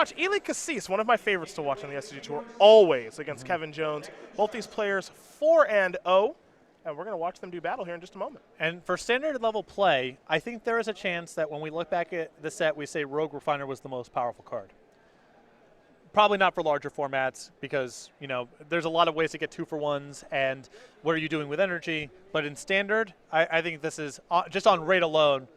watch Ely Kassis, one of my favorites to watch on the SCG Tour, always against Kevin Jones. Both these players 4-0, and we're going to watch them do battle here in just a moment. And for standard level play, I think there is a chance that when we look back at the set, we say Rogue Refiner was the most powerful card. Probably not for larger formats because, you know, there's a lot of ways to get 2-for-1s and what are you doing with energy. But in standard, I think this is, just on rate alone,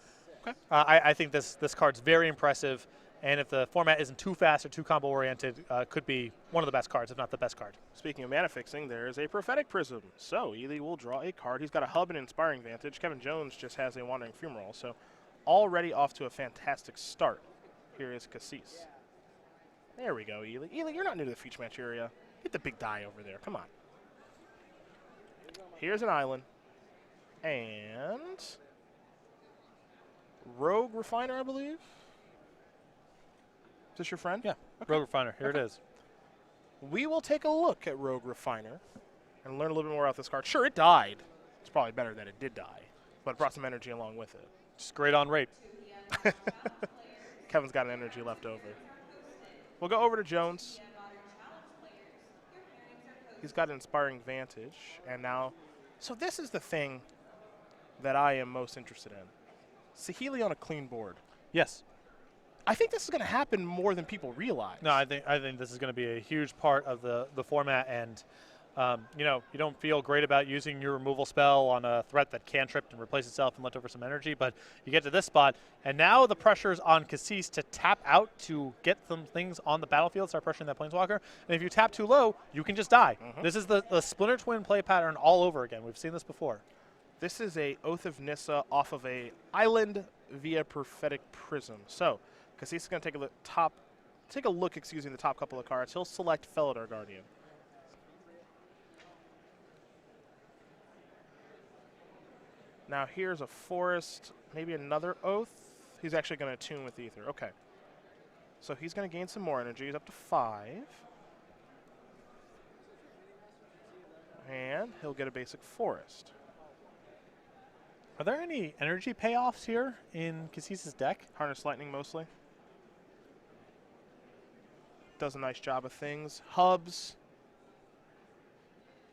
Okay. I think this card's very impressive. And if the format isn't too fast or too combo-oriented, could be one of the best cards, if not the best card. Speaking of mana fixing, there is a Prophetic Prism. So Ely will draw a card. He's got a Hub and Inspiring Vantage. Kevin Jones just has a Wandering Fumarole. So already off to a fantastic start. Here is Kassis. There we go, Ely. Ely, you're not new to the feature match area. Get the big die over there. Come on. Here's an island. And Rogue Refiner, I believe. Is this your friend? Yeah, okay. Rogue Refiner. Here it is. We will take a look at Rogue Refiner and learn a little bit more about this card. Sure, it died. It's probably better that it did die, but it brought some energy along with it. Just great on rate. Kevin's got an energy left over. We'll go over to Jones. He's got an Inspiring Vantage, and now, so this is the thing that I am most interested in. Saheeli on a clean board. Yes. I think this is going to happen more than people realize. No, I think this is going to be a huge part of the format, and you know, you don't feel great about using your removal spell on a threat that cantripped and replace itself and left over some energy, but you get to this spot, and now the pressure's on Kassis to tap out to get some things on the battlefield, start pressuring that Planeswalker, and if you tap too low, you can just die. This is the Splinter Twin play pattern all over again. We've seen this before. This is a Oath of Nissa off of a island via Prophetic Prism. So Kassis is going to take a look, the top couple of cards. He'll select Felidar Guardian. Now here's a Forest, maybe another Oath. He's actually going to attune with Ether. Okay. So he's going to gain some more energy. He's up to 5. And he'll get a basic Forest. Are there any energy payoffs here in Kassis' deck? Harness Lightning mostly. Does a nice job of things. Hubs.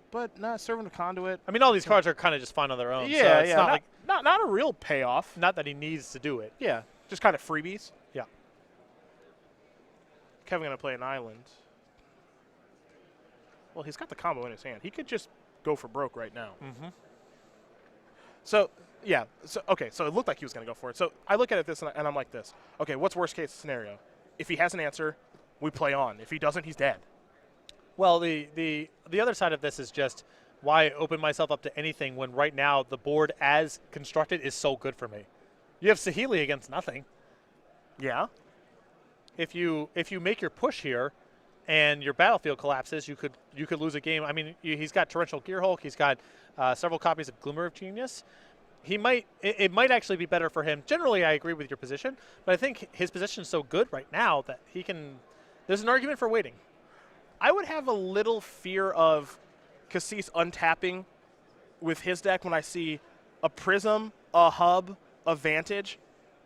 But not Servant of Conduit. I mean, all these cards are kind of just fine on their own. Yeah, so it's yeah. Not a real payoff. Not that he needs to do it. Yeah, just kind of freebies. Yeah. Kevin going to play an island. Well, he's got the combo in his hand. He could just go for broke right now. So, yeah. So, okay, so it looked like he was going to go for it. So I look at it and I'm like this. Okay, what's worst case scenario? If he has an answer, we play on. If he doesn't, he's dead. Well, the other side of this is just why open myself up to anything when right now the board as constructed is so good for me. You have Saheeli against nothing. Yeah. If you make your push here and your battlefield collapses, you could lose a game. I mean, he's got Torrential Gearhulk. He's got several copies of Glimmer of Genius. It might actually be better for him. Generally, I agree with your position, but I think his position is so good right now that he can. There's an argument for waiting. I would have a little fear of Kassis untapping with his deck when I see a Prism, a Hub, a Vantage.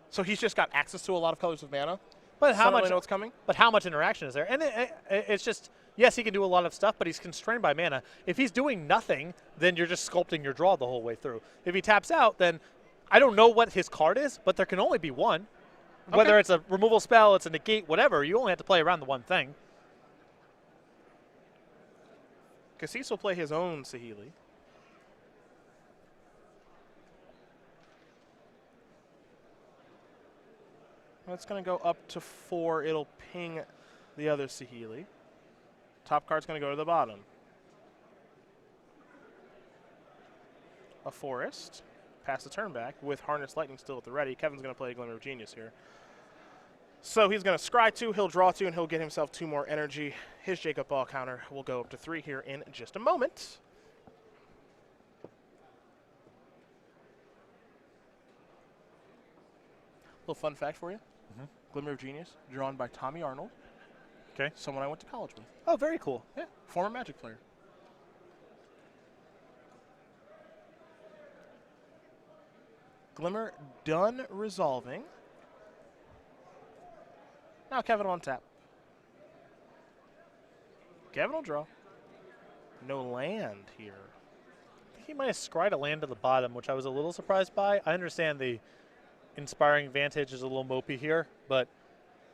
So he's just got access to a lot of colors of mana. But how much? Know what's coming? But how much interaction is there? And it's just, yes, he can do a lot of stuff, but he's constrained by mana. If he's doing nothing, then you're just sculpting your draw the whole way through. If he taps out, then I don't know what his card is, but there can only be one. Okay. Whether it's a removal spell, it's a negate, whatever, you only have to play around the one thing. Kassis will play his own Saheeli. It's going to go up to 4. It'll ping the other Saheeli. Top card's going to go to the bottom. A Forest. Pass the turn back with Harness Lightning still at the ready. Kevin's going to play a Glimmer of Genius here. So he's going to scry 2, he'll draw 2, and he'll get himself 2 more energy. His Jacob Ball counter will go up to 3 here in just a moment. Little fun fact for you. Glimmer of Genius, drawn by Tommy Arnold. Okay. Someone I went to college with. Oh, very cool. Yeah, former Magic player. Glimmer done resolving. Now Kevin on tap. Kevin will draw. No land here. I think he might have scried a land to the bottom, which I was a little surprised by. I understand the Inspiring Vantage is a little mopey here, but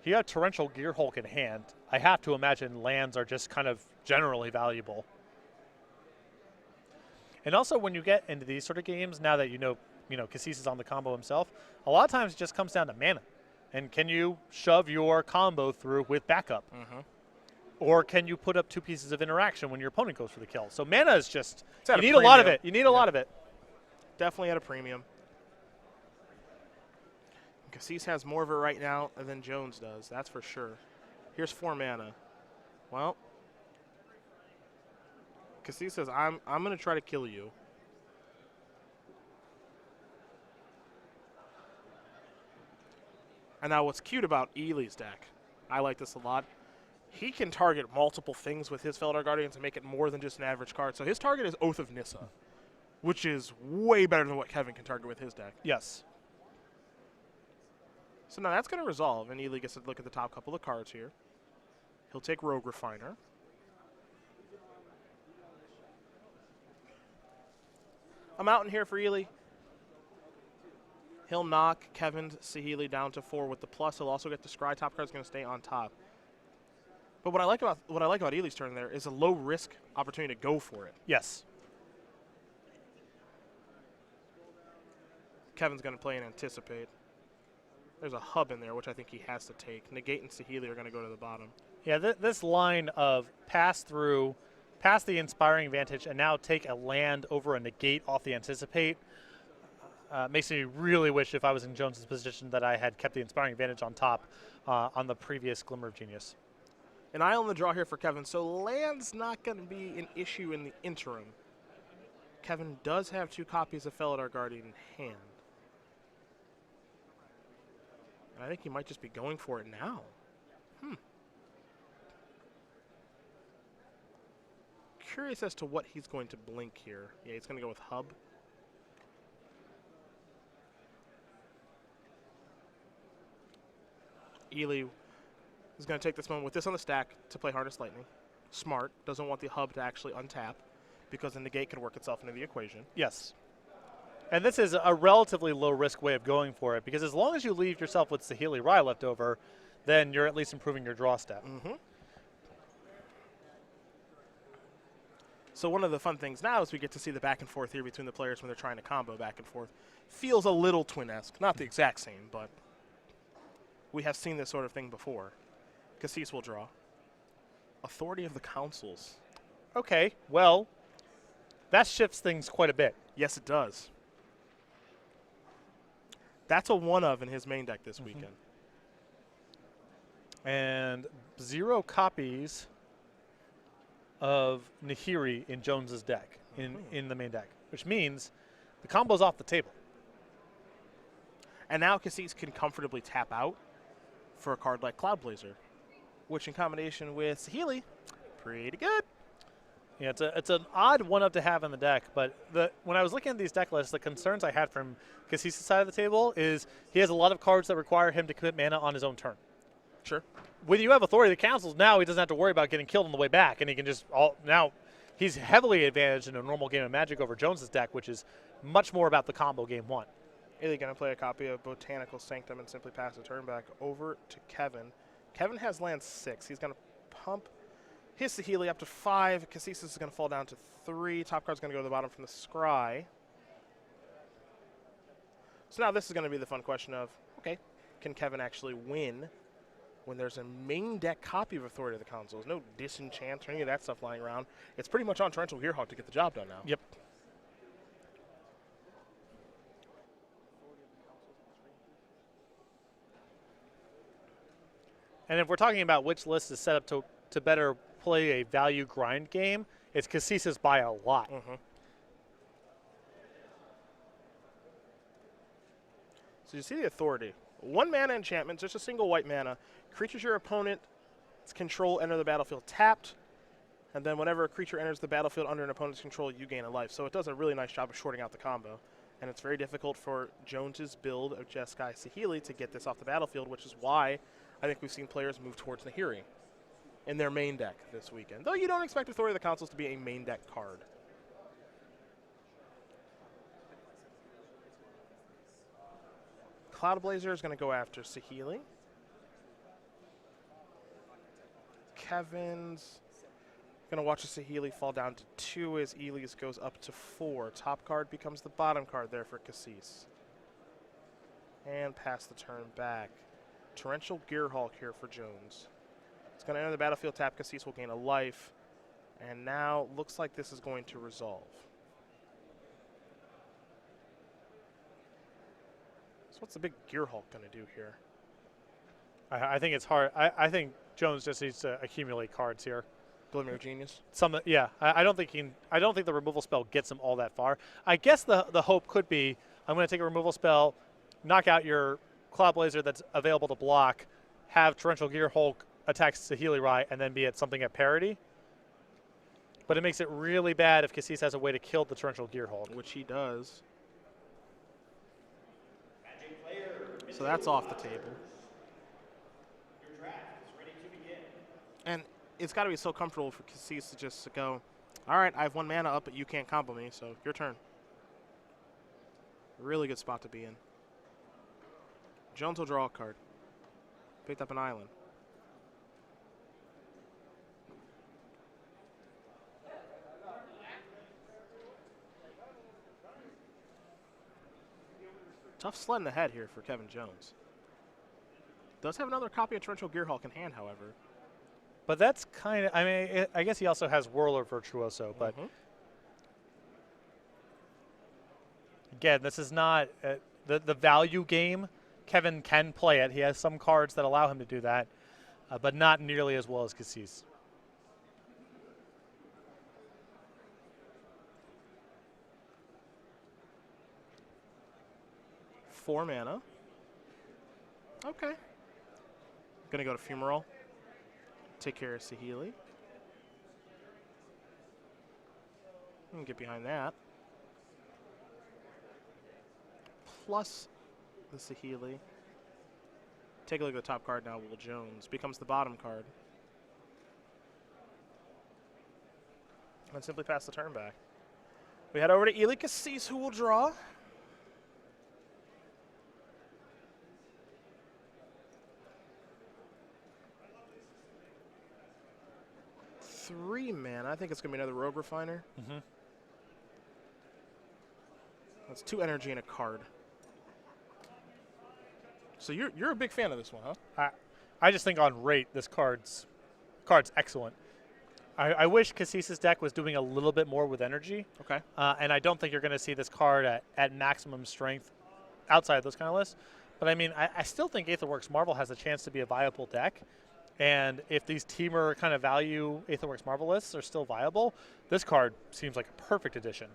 he had Torrential Gearhulk in hand. I have to imagine lands are just kind of generally valuable. And also, when you get into these sort of games, now that you know Kassis is on the combo himself, a lot of times it just comes down to mana. And can you shove your combo through with backup? Or can you put up 2 pieces of interaction when your opponent goes for the kill? So mana is just, you need a lot of it. You need a lot of it. Definitely at a premium. Kassis has more of it right now than Jones does, that's for sure. Here's 4 mana. Well, Kassis says, I'm going to try to kill you. And now what's cute about Ely's deck, I like this a lot, he can target multiple things with his Felidar Guardian to make it more than just an average card. So his target is Oath of Nissa, which is way better than what Kevin can target with his deck. Yes. So now that's going to resolve, and Ely gets to look at the top couple of cards here. He'll take Rogue Refiner. A mountain here for Ely. He'll knock Kevin Saheeli down to 4 with the plus. He'll also get the Scry. Top card's going to stay on top. But what I like about Ely's turn there is a low risk opportunity to go for it. Yes. Kevin's going to play and anticipate. There's a hub in there, which I think he has to take. Negate and Saheeli are going to go to the bottom. Yeah, this line of pass through, pass the Inspiring Vantage, and now take a land over a negate off the anticipate makes me really wish if I was in Jones's position that I had kept the Inspiring Vantage on top on the previous Glimmer of Genius. An eye on the draw here for Kevin, so land's not going to be an issue in the interim. Kevin does have 2 copies of Felidar Guardian in hand. And I think he might just be going for it now. Curious as to what he's going to blink here. Yeah, he's going to go with Hub. Ely is going to take this moment with this on the stack to play Harness Lightning. Smart. Doesn't want the Hub to actually untap because the negate can work itself into the equation. Yes. And this is a relatively low-risk way of going for it because as long as you leave yourself with Saheeli Rye left over, then you're at least improving your draw step. So one of the fun things now is we get to see the back and forth here between the players when they're trying to combo back and forth. Feels a little twin-esque. Not the exact same, but we have seen this sort of thing before. Kassis will draw. Authority of the Councils. Okay, well, that shifts things quite a bit. Yes, it does. That's a one of in his main deck this weekend. And 0 copies of Nahiri in Jones's deck, in the main deck, which means the combo's off the table. And now Kassis can comfortably tap out for a card like Cloud Blazer, which in combination with Saheeli, pretty good. Yeah, it's an odd one-up to have in the deck, but when I was looking at these deck lists, the concerns I had from Kassis' side of the table is he has a lot of cards that require him to commit mana on his own turn. Sure. When you have Authority of the Councils, now he doesn't have to worry about getting killed on the way back, and he can just now he's heavily advantaged in a normal game of Magic over Jones's deck, which is much more about the combo game 1. Ely going to play a copy of Botanical Sanctum and simply pass the turn back over to Kevin. Kevin has land 6. He's going to pump his Saheeli up to 5. Kassis is going to fall down to 3. Top card's going to go to the bottom from the Scry. So now this is going to be the fun question of, okay, can Kevin actually win when there's a main deck copy of Authority of the Councils? No disenchant or any of that stuff lying around. It's pretty much on Torrential Gearhulk to get the job done now. Yep. And if we're talking about which list is set up to better play a value grind game, it's Kassis by a lot. So you see the Authority. 1 mana enchantment, just a single white mana. Creatures your opponent's control enter the battlefield tapped, and then whenever a creature enters the battlefield under an opponent's control, you gain a life. So it does a really nice job of shorting out the combo. And it's very difficult for Jones's build of Jeskai Saheeli to get this off the battlefield, which is why I think we've seen players move towards Nahiri. in their main deck this weekend. Though you don't expect Authority of the Councils to be a main deck card. Cloud Blazer is going to go after Saheeli. Kevin's going to watch a Saheeli fall down to 2 as Elise goes up to 4. Top card becomes the bottom card there for Kassis. And pass the turn back. Torrential Gearhulk here for Jones. It's going to enter the battlefield, tap Kassis will gain a life. And now looks like this is going to resolve. So what's the big Gearhulk going to do here? I think it's hard. I think Jones just needs to accumulate cards here. Glimmer of Genius? Yeah. I don't think the removal spell gets him all that far. I guess the hope could be I'm going to take a removal spell, knock out your Cloud Blazer that's available to block, have Torrential Gearhulk attack Saheeli Rai, and then be at something at parity. But it makes it really bad if Kassis has a way to kill the Torrential Gearhulk. Which he does. So that's off the table. And it's got to be so comfortable for Kassis to just go, all right, I have 1 mana up, but you can't combo me, so your turn. Really good spot to be in. Jones will draw a card. Picked up an island. Tough sledding ahead here for Kevin Jones. Does have another copy of Torrential Gearhulk in hand, however. But that's kind of, I mean, I guess he also has Whirler Virtuoso, but again, this is not the value game. Kevin can play it. He has some cards that allow him to do that, but not nearly as well as Kassis. Four mana. Okay. Gonna go to Fumarole. Take care of Saheeli. We can get behind that. Plus the Saheeli. Take a look at the top card now. Will Jones becomes the bottom card. And simply pass the turn back. We head over to Eli Kassis, who will draw. Three mana. I think it's going to be another Rogue Refiner. That's 2 energy and a card. So you're a big fan of this one, huh? I just think on rate, this card's excellent. I wish Kassis' deck was doing a little bit more with energy. Okay. And I don't think you're going to see this card at maximum strength outside of those kind of lists. But, I mean, I still think Aetherworks Marvel has a chance to be a viable deck. And if these Teamer kind of value Aetherworks Marvel lists are still viable, this card seems like a perfect addition.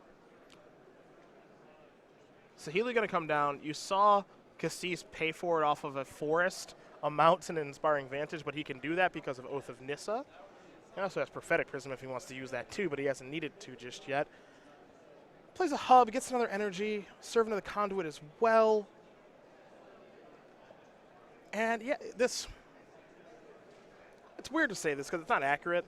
Saheeli going to come down. You saw Kassis pay for it off of a forest, a mountain, and Inspiring Vantage, but he can do that because of Oath of Nissa. He also has Prophetic Prism if he wants to use that too, but he hasn't needed to just yet. Plays a hub, gets another energy, serving to the Conduit as well. And yeah, it's weird to say this because it's not accurate,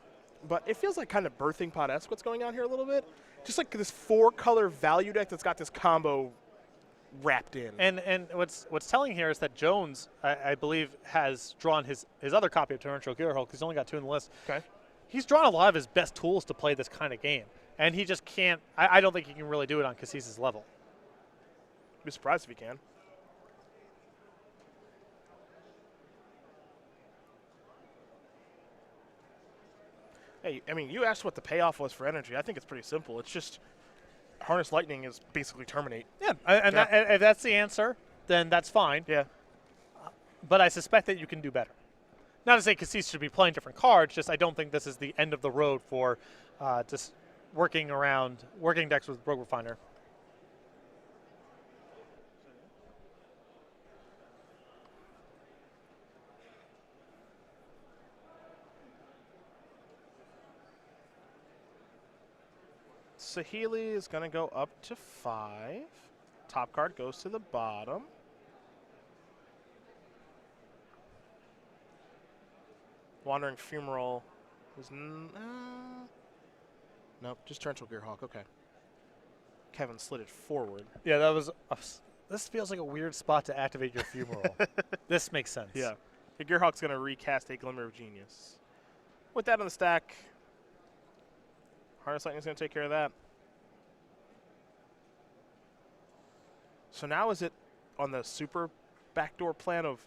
but it feels like kind of Birthing Pod-esque what's going on here a little bit. Just like this 4-color value deck that's got this combo wrapped in. And what's telling here is that Jones, I believe, has drawn his other copy of Torrential Gearhulk. He's only got 2 in the list. Okay. He's drawn a lot of his best tools to play this kind of game, and he just can't. I don't think he can really do it on Kassis' level. I'd be surprised if he can. Hey, I mean, you asked what the payoff was for energy. I think it's pretty simple. It's just Harness Lightning is basically Terminate. Yeah, and if that's the answer, then that's fine. Yeah. But I suspect that you can do better. Not to say Kassis should be playing different cards, just I don't think this is the end of the road for just working decks with Rogue Refiner. Saheeli is going to go up to 5. Top card goes to the bottom. Wandering Fumarole was nope, just Torrential Gearhawk. Okay. Kevin slid it forward. Yeah, that was. This feels like a weird spot to activate your Fumarole. This makes sense. Yeah. Your Gearhawk's going to recast a Glimmer of Genius. With that on the stack, Harness Lightning's going to take care of that. So now is it on the super backdoor plan of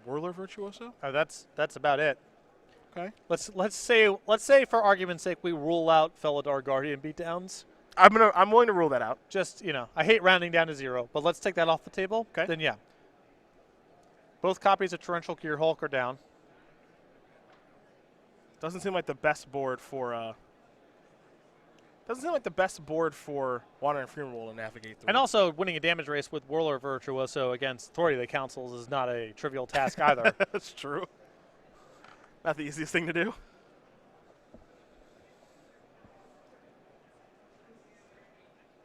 Whirler Virtuoso? That's about it. Okay. Let's say for argument's sake we rule out Felidar Guardian beatdowns. I'm willing to rule that out. Just, I hate rounding down to 0, but let's take that off the table. Okay. Then yeah. Both copies of Torrential Gearhulk are down. Doesn't seem like the best board for Wandering Fumarole to navigate through. And also, winning a damage race with Whirler Virtuoso against Authority of the Councils is not a trivial task either. That's true. Not the easiest thing to do.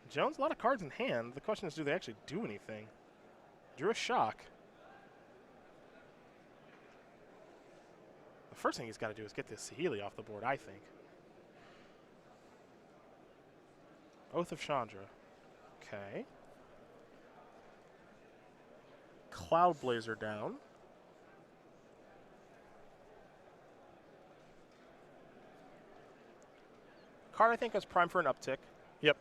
Jones, a lot of cards in hand. The question is, do they actually do anything? Drew a shock. The first thing he's got to do is get this Saheeli off the board, I think. Oath of Chandra. Okay. Cloud Blazer down. Card, I think, is primed for an uptick. Yep.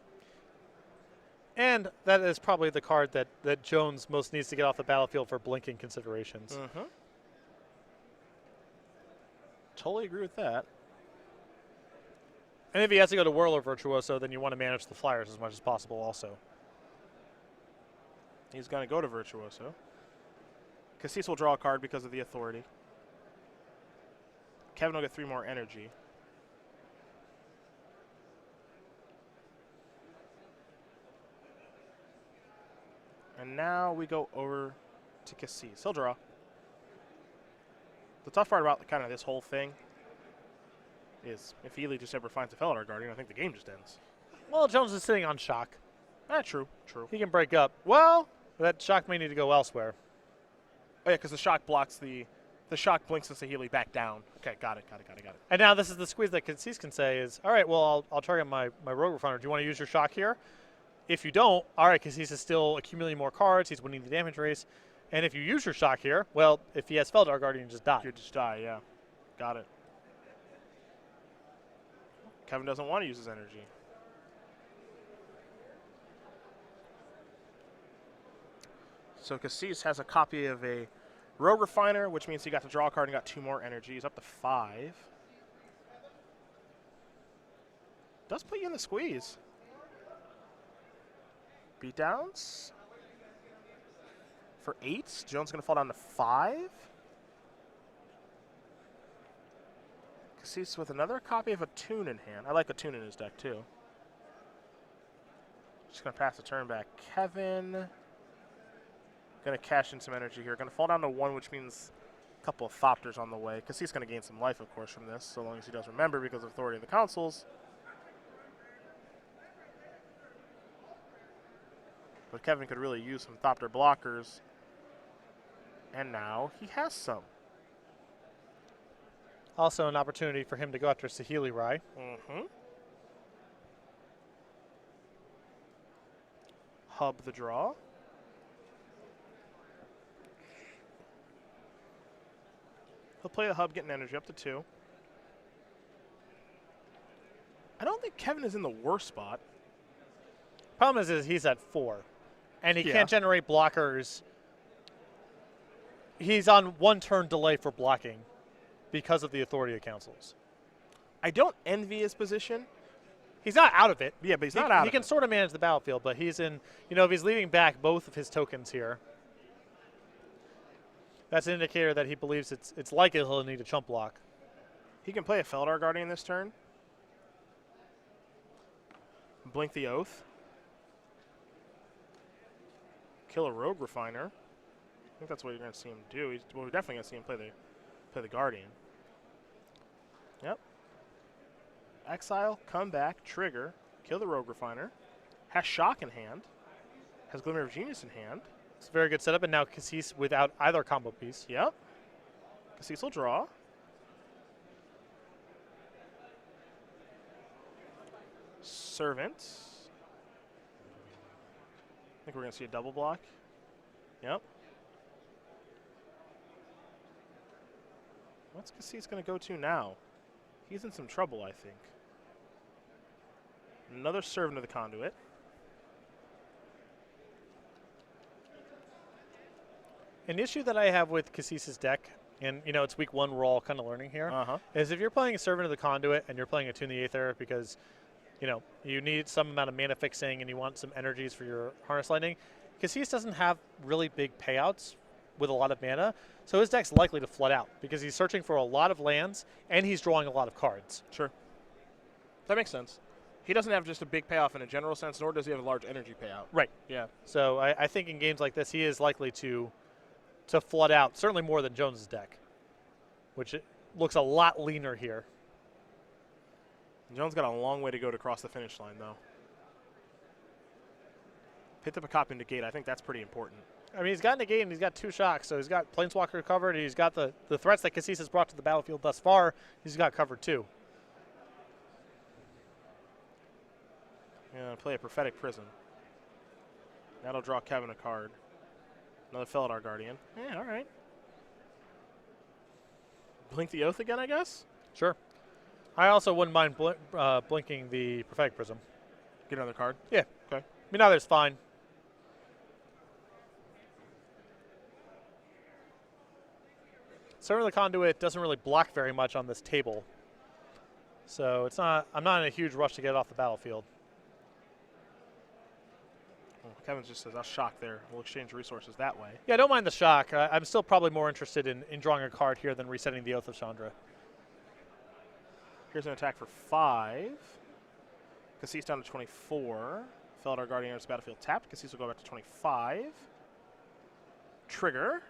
And that is probably the card that Jones most needs to get off the battlefield for blinking considerations. Mm-hmm. Totally agree with that. And if he has to go to Whirler Virtuoso, then you want to manage the flyers as much as possible also. He's going to go to Virtuoso. Kassis will draw a card because of the authority. Kevin will get 3 more energy. And now we go over to Kassis. He'll draw. The tough part about kind of this whole thing is if Ely just ever finds a Felidar Guardian, I think the game just ends. Well, Jones is sitting on shock. True. He can break up. Well, that shock may need to go elsewhere. Oh, yeah, because the shock blocks the shock blinks the Saheeli back down. Okay, got it. And now this is the squeeze that Kassis can say is, all right, well, I'll target my Rogue Refiner. Do you want to use your shock here? If you don't, all right, Kassis is still accumulating more cards. He's winning the damage race. And if you use your shock here, well, if he has Felidar Guardian, you just die. You just die, yeah. Got it. Kevin doesn't want to use his energy. So Kassis has a copy of a Rogue Refiner, which means he got to draw a card and got 2 more energy. He's up to 5. Does put you in the squeeze. Beatdowns. For 8, Jones going to fall down to 5. Kassis with another copy of a Tune in hand. I like a Tune in his deck, too. Just going to pass the turn back. Kevin going to cash in some energy here. Going to fall down to 1, which means a couple of Thopters on the way. Kassis going to gain some life, of course, from this, so long as he does remember because of Authority of the Councils. But Kevin could really use some Thopter blockers. And now he has some. Also an opportunity for him to go after Saheeli Rai. Mm-hmm. Hub the draw. He'll play the hub, getting energy up to 2. I don't think Kevin is in the worst spot. Problem is he's at 4. And he can't generate blockers. He's on 1 turn delay for blocking because of the Authority of Councils. I don't envy his position. He's not out of it. Yeah, but he's not out of it. He can sort of manage the battlefield, but he's in, if he's leaving back both of his tokens here, that's an indicator that he believes it's likely he'll need a chump block. He can play a Felidar Guardian this turn. Blink the Oath. Kill a Rogue Refiner. I think that's what you're going to see him do. We're definitely going to see him play the Guardian. Yep. Exile, come back, trigger, kill the Rogue Refiner. Has Shock in hand. Has Glimmer of Genius in hand. It's a very good setup, and now Kassis without either combo piece. Yep. Kassis will draw. Servant. I think we're going to see a double block. Yep. What's Kassis going to go to now? He's in some trouble, I think. Another Servant of the Conduit. An issue that I have with Kassis' deck, and you know it's week 1, we're all kind of learning here, is if you're playing a Servant of the Conduit and you're playing Attune the Aether because you know you need some amount of mana fixing and you want some energies for your Harness Lightning, Kassis doesn't have really big payouts with a lot of mana, so his deck's likely to flood out because he's searching for a lot of lands and he's drawing a lot of cards. Sure. That makes sense. He doesn't have just a big payoff in a general sense, nor does he have a large energy payout. Right. Yeah. So I think in games like this, he is likely to flood out, certainly more than Jones's deck, which looks a lot leaner here. Jones got a long way to go to cross the finish line, though. Picked up a copy and negate. I think that's pretty important. I mean, he's got negate and he's got 2 shocks, so he's got Planeswalker covered, and he's got the threats that Kassis has brought to the battlefield thus far, he's got covered too. Yeah, play a Prophetic Prism. That'll draw Kevin a card. Another Felidar Guardian. Yeah, all right. Blink the Oath again, I guess? Sure. I also wouldn't mind blinking the Prophetic Prism. Get another card? Yeah. Okay. I mean, either's fine. Servant of the Conduit doesn't really block very much on this table. So it's not. I'm not in a huge rush to get it off the battlefield. Well, Kevin just says, I'll shock there. We'll exchange resources that way. Yeah, I don't mind the shock. I'm still probably more interested in drawing a card here than resetting the Oath of Chandra. Here's an attack for 5. Kassis down to 24. Felidar Guardian enters the battlefield tapped. Kassis will go back to 25. Trigger.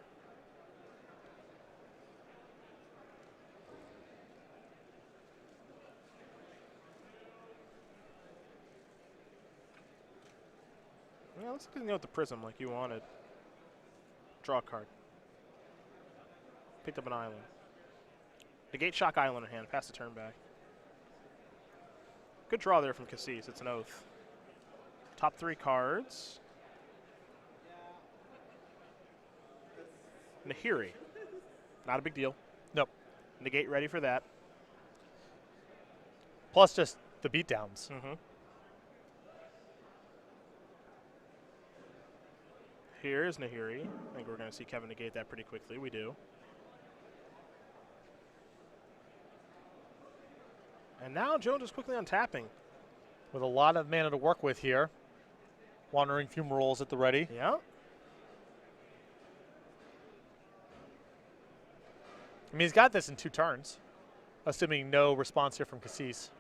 Yeah, let's go with the Prism like you wanted. Draw a card. Picked up an island. Negate Shock Island in hand. Pass the turn back. Good draw there from Kassis. It's an Oath. Top 3 cards. Nahiri. Not a big deal. Nope. Negate ready for that. Plus just the beatdowns. Mm-hmm. Here is Nahiri. I think we're going to see Kevin negate that pretty quickly. We do. And now Jones is quickly untapping. With a lot of mana to work with here. Wandering Fumaroles at the ready. Yeah. I mean, he's got this in 2 turns, assuming no response here from Kassis.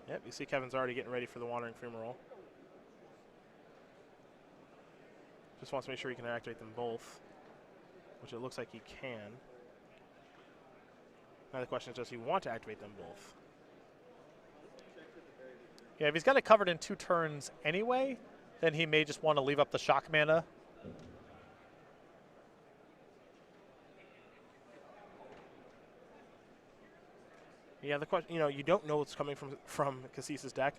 Yep, you see Kevin's already getting ready for the Wandering Fumarole. Just wants to make sure he can activate them both, which it looks like he can. Now the question is, does he want to activate them both? Yeah, if he's got it covered in 2 turns anyway, then he may just want to leave up the shock mana. Yeah, the question, you don't know what's coming from Kassis' deck.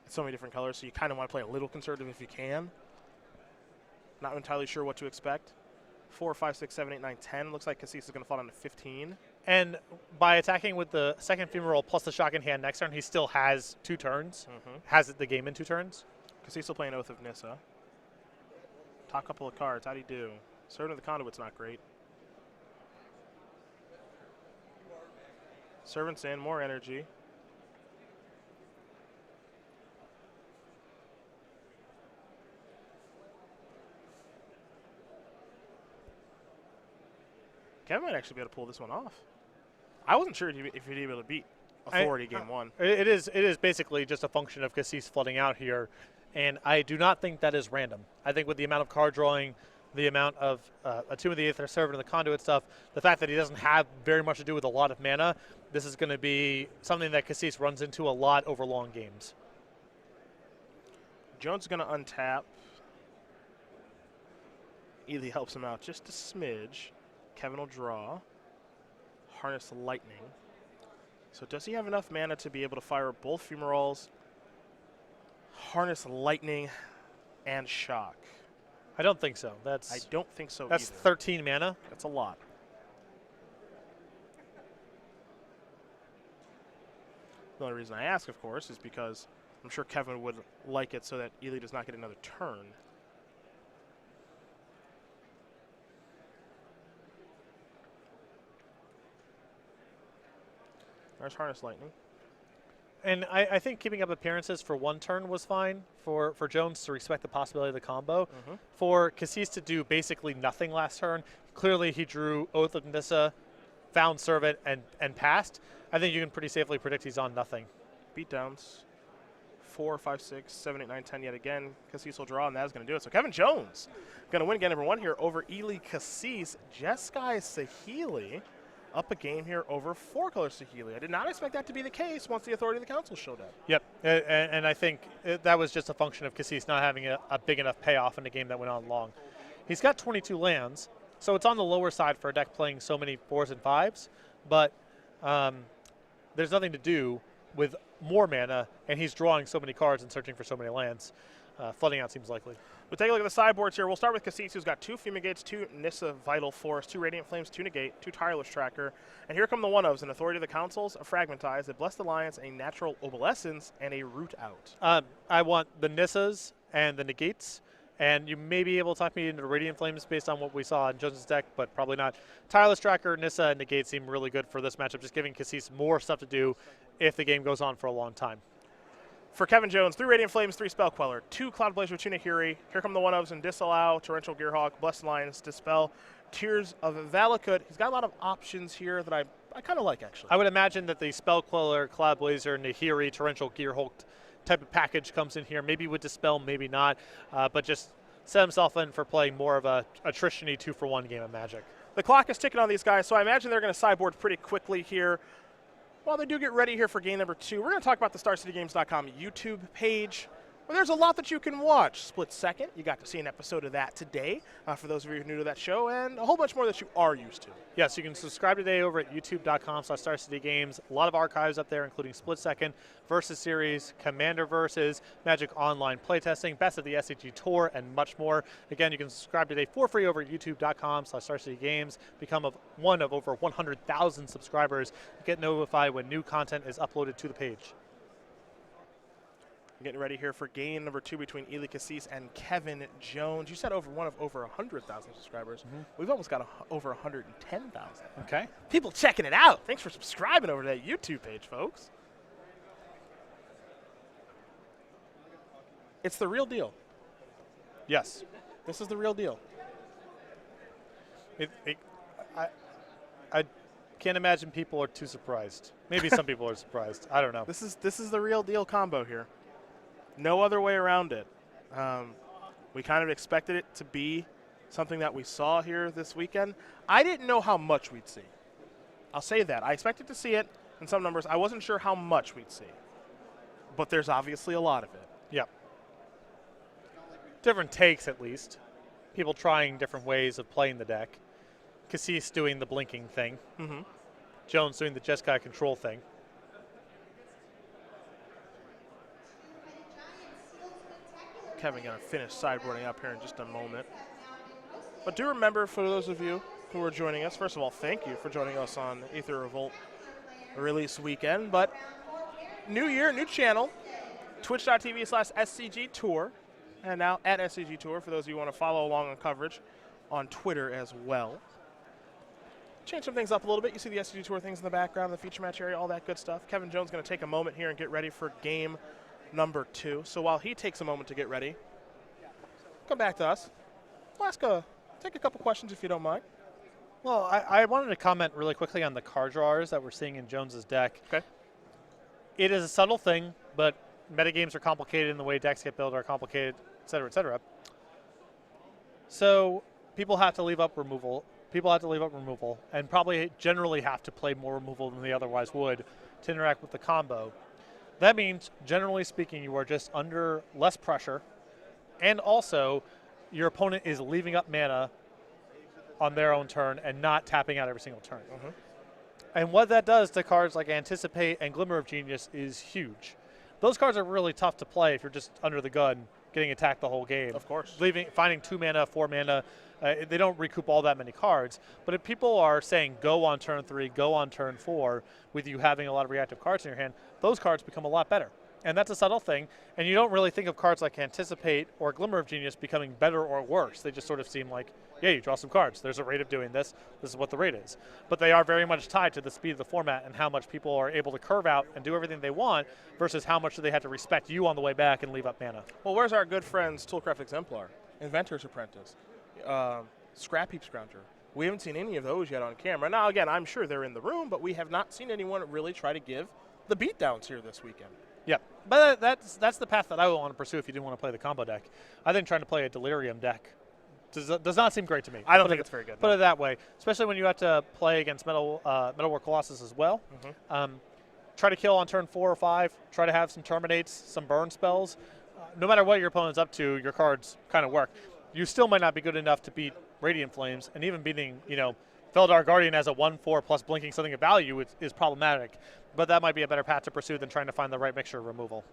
It's so many different colors, so you kind of want to play a little conservative if you can. Not entirely sure what to expect. 4, 5, 6, 7, 8, 9, 10. Looks like Kassis is going to fall down to 15. And by attacking with the second Fumarole plus the shock in hand next turn, he still has 2 turns. Has the game in 2 turns. Kassis will play an Oath of Nissa. Top couple of cards. How do you do? Servant of the Conduit's not great. Servant's in. More energy. Kevin might actually be able to pull this one off. I wasn't sure if he'd be able to beat Authority game 1. It is basically just a function of Kassis flooding out here, and I do not think that is random. I think with the amount of card drawing, the amount of Attune of the Aether, Servant of the Conduit stuff, the fact that he doesn't have very much to do with a lot of mana, this is going to be something that Kassis runs into a lot over long games. Jones is going to untap. Ely helps him out just a smidge. Kevin will draw. Harness Lightning. So does he have enough mana to be able to fire both Fumaroles, harness Lightning, and Shock? I don't think so. I don't think so That's either. 13 mana. That's a lot. The only reason I ask, of course, is because I'm sure Kevin would like it so that Ely does not get another turn. There's Harness Lightning. And I think keeping up appearances for one turn was fine for Jones to respect the possibility of the combo. For Kassis to do basically nothing last turn, clearly he drew Oath of Nissa, found Servant, and passed. I think you can pretty safely predict he's on nothing. Beatdowns. 4, 5, 6, 7, 8, 9, 10 yet again. Kassis will draw, and that's going to do it. So Kevin Jones going to win game number 1 here over Ely Kassis. Jeskai Saheeli up a game here over 4-color Saheeli. I did not expect that to be the case once the authority of the council showed up. Yep, and I think that was just a function of Kassis not having a big enough payoff in a game that went on long. He's got 22 lands, so it's on the lower side for a deck playing so many 4s and 5s, but there's nothing to do with more mana, and he's drawing so many cards and searching for so many lands. Flooding out seems likely. We'll take a look at the sideboards here. We'll start with Kassis, who's got 2 Fumigates, 2 Nissa Vital Force, 2 Radiant Flames, 2 Negate, 2 Tireless Tracker. And here come the one-ofs, an Authority of the Councils, a Fragmentize, a Blessed Alliance, a Natural Obsolescence, and a Root Out. I want the Nissas and the Negates, and you may be able to talk me into Radiant Flames based on what we saw in Jones' deck, but probably not. Tireless Tracker, Nissa, and Negate seem really good for this matchup, just giving Kassis more stuff to do if the game goes on for a long time. For Kevin Jones, 3 Radiant Flames, 3 Spell Queller, 2 Cloud Blazer, 2 Nahiri. Here come the one-ofs and Disallow, Torrential Gearhawk, Blessed Alliance, Dispel, Tears of Valakut. He's got a lot of options here that I kind of like, actually. I would imagine that the Spell Queller, Cloud Blazer, Nahiri, Torrential Gearhawk type of package comes in here, maybe with Dispel, maybe not, but just set himself in for playing more of a attrition-y 2-for-1 game of Magic. The clock is ticking on these guys, so I imagine they're going to sideboard pretty quickly here. While they do get ready here for game number 2, we're going to talk about the StarCityGames.com YouTube page, where there's a lot that you can watch. Split Second, you got to see an episode of that today, for those of you who are new to that show, and a whole bunch more that you are used to. Yes, you can subscribe today over at youtube.com/StarCityGames. A lot of archives up there, including Split Second, Versus Series, Commander Versus, Magic Online playtesting, Best of the SCG Tour, and much more. Again, you can subscribe today for free over at youtube.com/StarCityGames. Become one of over 100,000 subscribers. Get notified when new content is uploaded to the page. Getting ready here for game number 2 between Ely Kassis and Kevin Jones. You said over 100,000 subscribers. We've almost got over 110,000. Okay. People checking it out. Thanks for subscribing over to that YouTube page, folks. It's the real deal. Yes. This is the real deal. I can't imagine people are too surprised. Maybe some people are surprised. I don't know. This is the real deal combo here. No other way around it. We kind of expected it to be something that we saw here this weekend. I didn't know how much we'd see. I'll say that. I expected to see it in some numbers. I wasn't sure how much we'd see. But there's obviously a lot of it. Yep. Different takes, at least. People trying different ways of playing the deck. Kassis doing the blinking thing. Jones doing the Jeskai control thing. Kevin going to finish sideboarding up here in just a moment. But do remember, for those of you who are joining us, first of all, thank you for joining us on Aether Revolt release weekend. But new year, new channel, twitch.tv/SCG Tour, and now at SCG Tour for those of you who want to follow along on coverage on Twitter as well. Change some things up a little bit. You see the SCG Tour things in the background, the feature match area, all that good stuff. Kevin Jones going to take a moment here and get ready for game number 2. So while he takes a moment to get ready, come back to us. We'll take a couple questions if you don't mind. Well, I wanted to comment really quickly on the card drawers that we're seeing in Jones's deck. Okay. It is a subtle thing, but metagames are complicated and the way decks get built are complicated, et cetera, et cetera. So people have to leave up removal. And probably generally have to play more removal than they otherwise would to interact with the combo. That means, generally speaking, you are just under less pressure, and also your opponent is leaving up mana on their own turn and not tapping out every single turn. And what that does to cards like Anticipate and Glimmer of Genius is huge. Those cards are really tough to play if you're just under the gun, getting attacked the whole game. Of course. Finding 2 mana, 4 mana, they don't recoup all that many cards. But if people are saying go on turn 3, go on turn 4, with you having a lot of reactive cards in your hand, those cards become a lot better. And that's a subtle thing. And you don't really think of cards like Anticipate or Glimmer of Genius becoming better or worse. They just sort of seem like, yeah, you draw some cards. There's a rate of doing this. This is what the rate is. But they are very much tied to the speed of the format and how much people are able to curve out and do everything they want versus how much do they have to respect you on the way back and leave up mana. Well, where's our good friends Toolcraft Exemplar, Inventor's Apprentice, Scrap Heap Scrounger? We haven't seen any of those yet on camera. Now, again, I'm sure they're in the room, but we have not seen anyone really try to give the beatdowns here this weekend. Yeah, but that's the path that I would want to pursue if you didn't want to play the combo deck. I think trying to play a Delirium deck does not seem great to me. I don't think it's very good. Put it that way, especially when you have to play against Metal War Colossus as well. Try to kill on turn 4 or 5. Try to have some Terminates, some burn spells. No matter what your opponent's up to, your cards kind of work. You still might not be good enough to beat Radiant Flames, and even beating, Feldar Guardian as a 1/4 plus blinking something of value is problematic. But that might be a better path to pursue than trying to find the right mixture of removal.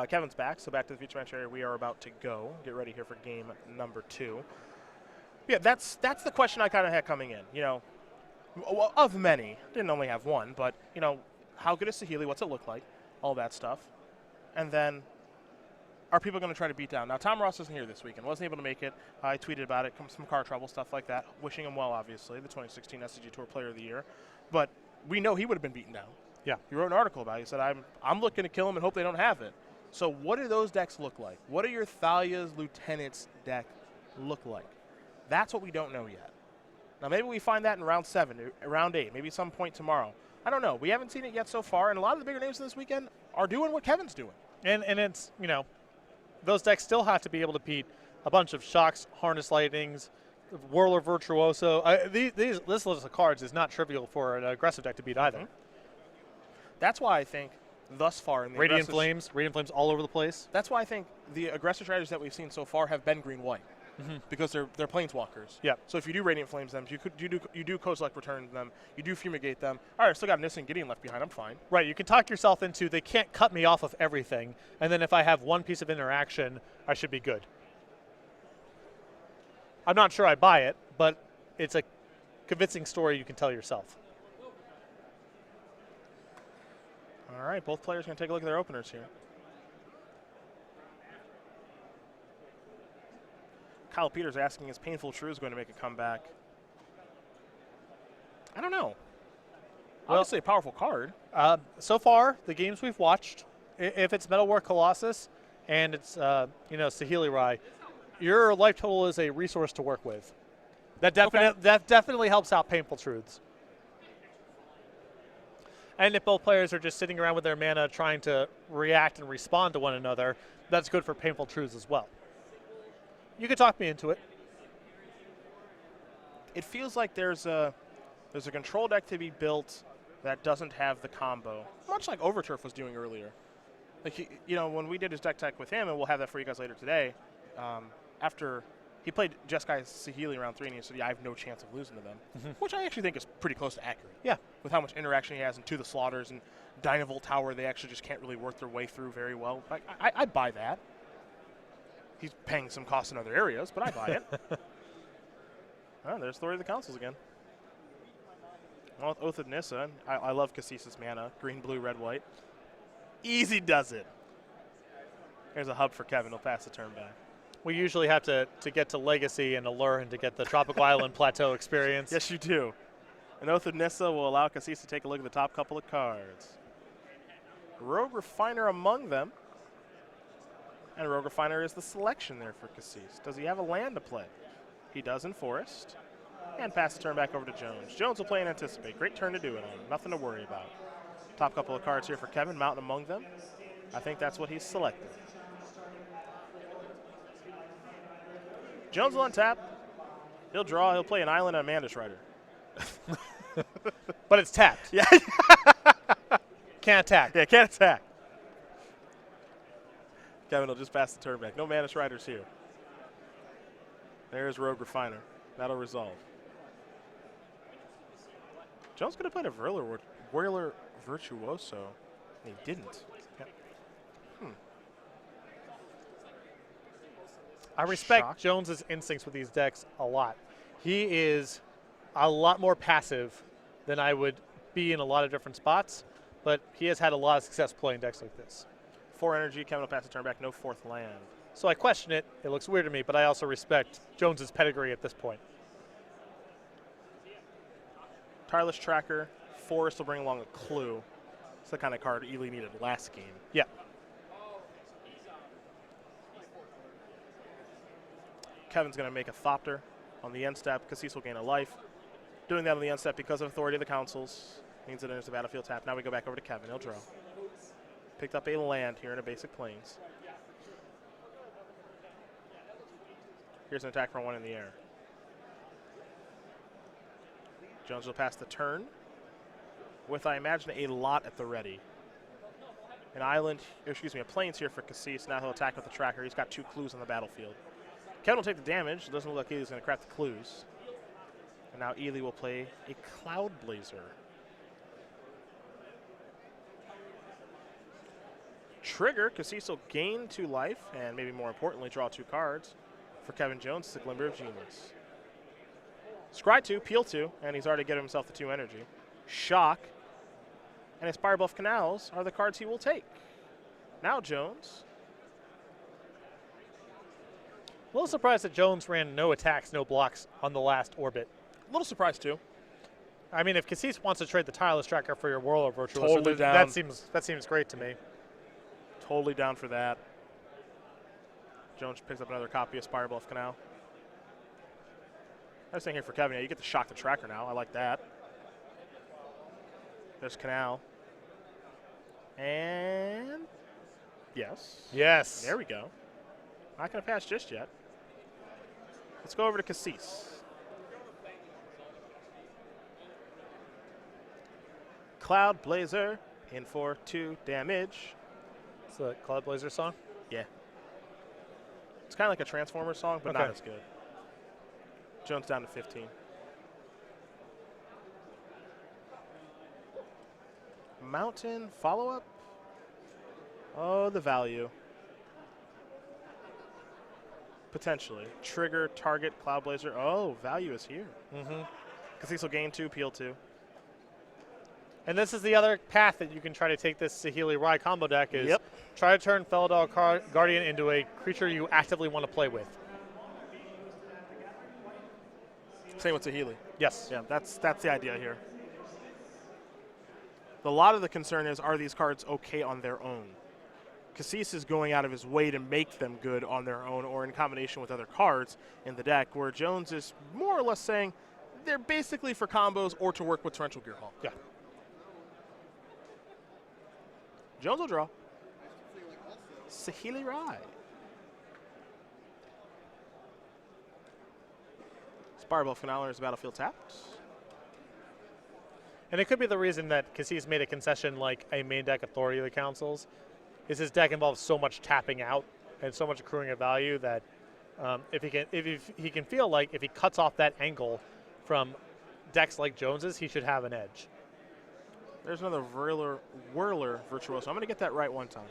Kevin's back, so back to the Future Match area we are about to go. Get ready here for game number 2. Yeah, that's the question I kind of had coming in. Of many, didn't only have one, but how good is Saheeli? What's it look like? All that stuff, and then are people going to try to beat down? Now, Tom Ross isn't here this weekend. Wasn't able to make it. I tweeted about it. Some car trouble, stuff like that. Wishing him well, obviously, the 2016 SCG Tour Player of the Year. But we know he would have been beaten down. Yeah. He wrote an article about it. He said, I'm looking to kill him and hope they don't have it. So what do those decks look like? What do your Thalia's Lieutenant's deck look like? That's what we don't know yet. Now, maybe we find that in round 7, round 8, maybe some point tomorrow. I don't know. We haven't seen it yet so far, and a lot of the bigger names this weekend are doing what Kevin's doing. And it's, those decks still have to be able to beat a bunch of Shocks, Harness Lightnings, Whirler Virtuoso. This list of cards is not trivial for an aggressive deck to beat either. That's why I think thus far in the Radiant Flames all over the place. That's why I think the aggressive strategies that we've seen so far have been green-white. Because they're planeswalkers. Yeah. So if you do Radiant Flames them, you do Kozilek return them, you do Fumigate them. All right, I still got Nissa and Gideon left behind. I'm fine. Right. You can talk yourself into they can't cut me off of everything, and then if I have one piece of interaction, I should be good. I'm not sure I buy it, but it's a convincing story you can tell yourself. All right, both players are going to take a look at their openers here. Kyle Peters asking, is Painful Truths going to make a comeback? I don't know. Well, obviously a powerful card. So far, the games we've watched, if it's Metal War Colossus and it's Saheeli Rai, your life total is a resource to work with. That definitely helps out Painful Truths. And if both players are just sitting around with their mana trying to react and respond to one another, that's good for Painful Truths as well. You could talk me into it. It feels like there's a control deck to be built that doesn't have the combo, much like Overturf was doing earlier. Like when we did his deck tech with him, and we'll have that for you guys later today. After he played Jeskai Saheeli round 3, and he said, "Yeah, I have no chance of losing to them," which I actually think is pretty close to accurate. Yeah, with how much interaction he has into the Slaughters and Dynavolt Tower, they actually just can't really work their way through very well. I buy that. He's paying some costs in other areas, but I buy it. Oh, there's Story of the Councils again. Well, with Oath of Nissa, I love Kassis' mana. Green, blue, red, white. Easy does it. There's a hub for Kevin. He'll pass the turn back. We usually have to get to Legacy and Allure to get the Tropical Island Plateau experience. Yes, you do. An Oath of Nissa will allow Kassis to take a look at the top couple of cards. Rogue Refiner among them. And Rogue Refiner is the selection there for Kassis. Does he have a land to play? He does in Forest. And pass the turn back over to Jones. Jones will play and Anticipate. Great turn to do it on. Nothing to worry about. Top couple of cards here for Kevin. Mountain among them. I think that's what he's selected. Jones will untap. He'll draw. He'll play an island and a Mantis Rider. But it's tapped. Yeah. Can't attack. Yeah, can't attack. Kevin will just pass the turn back. No Mantis Riders here. There's Rogue Refiner. That'll resolve. Jones could have played a Whirler Virtuoso, and he didn't. Yep. Hmm. I respect Shocked. Jones's instincts with these decks a lot. He is a lot more passive than I would be in a lot of different spots, but he has had a lot of success playing decks like this. 4 energy, Kevin will pass the turn back, no 4th land. So I question it. It looks weird to me, but I also respect Jones's pedigree at this point. Tireless Tracker, Forest will bring along a Clue. It's the kind of card Ely needed last game. Yeah. Kevin's going to make a Thopter on the end step. Kassis will gain a life. Doing that on the end step because of Authority of the Councils means it enters the battlefield tap. Now we go back over to Kevin. He'll draw. Picked up a land here in a basic Plains. Here's an attack for 1 in the air. Jones will pass the turn with, I imagine, a lot at the ready. An island, excuse me, a Plains here for Kassis. Now he'll attack with the tracker. He's got 2 clues on the battlefield. Kevin will take the damage. It doesn't look like Ely's going to craft the clues. And now Ely will play a Cloud Blazer. Trigger, Kassis will gain 2 life, and maybe more importantly, draw 2 cards. For Kevin Jones, it's a Glimmer of Genius. Scry 2, Peel 2, and he's already given himself the 2 energy. Shock, and Inspire Bluff Canals are the cards he will take. Now Jones. A little surprised that Jones ran no attacks, no blocks on the last orbit. A little surprised too. I mean, if Kassis wants to trade the Tireless Tracker for your Whirler Virtuoso, Totally down. that seems great to me. Totally down for that. Jones picks up another copy of Spire Bluff Canal. I was saying here for Kevin, yeah, you get to shock the tracker now. I like that. There's Canal. And yes. Yes. There we go. Not going to pass just yet. Let's go over to Kassis. Cloud Blazer in for 2 damage. It's a Cloud Blazer song? Yeah. It's kind of like a Transformer song, but not Okay. as good. Jones down to 15. Mountain follow-up. Oh, the value. Potentially. Trigger, target, Cloud Blazer. Oh, value is here. Mm-hmm. Kassis will gain 2, Peel 2. And this is the other path that you can try to take this Saheeli Rai combo deck is Yep. try to turn Felidar Guardian into a creature you actively want to play with. Same with Saheeli. Yes. Yeah, that's the idea here. A lot of the concern is, are these cards okay on their own? Kassis is going out of his way to make them good on their own or in combination with other cards in the deck, where Jones is more or less saying they're basically for combos or to work with Torrential Gearhulk. Yeah. Jones will draw. Saheeli Rai. Spire Bluff Canal is battlefield tapped. And it could be the reason that Kassis made a concession like a main deck Authority of the Councils, is his deck involves so much tapping out and so much accruing of value that if he can feel like if he cuts off that angle from decks like Jones's, he should have an edge. There's another Whirler Virtuoso. I'm going to get that right one time.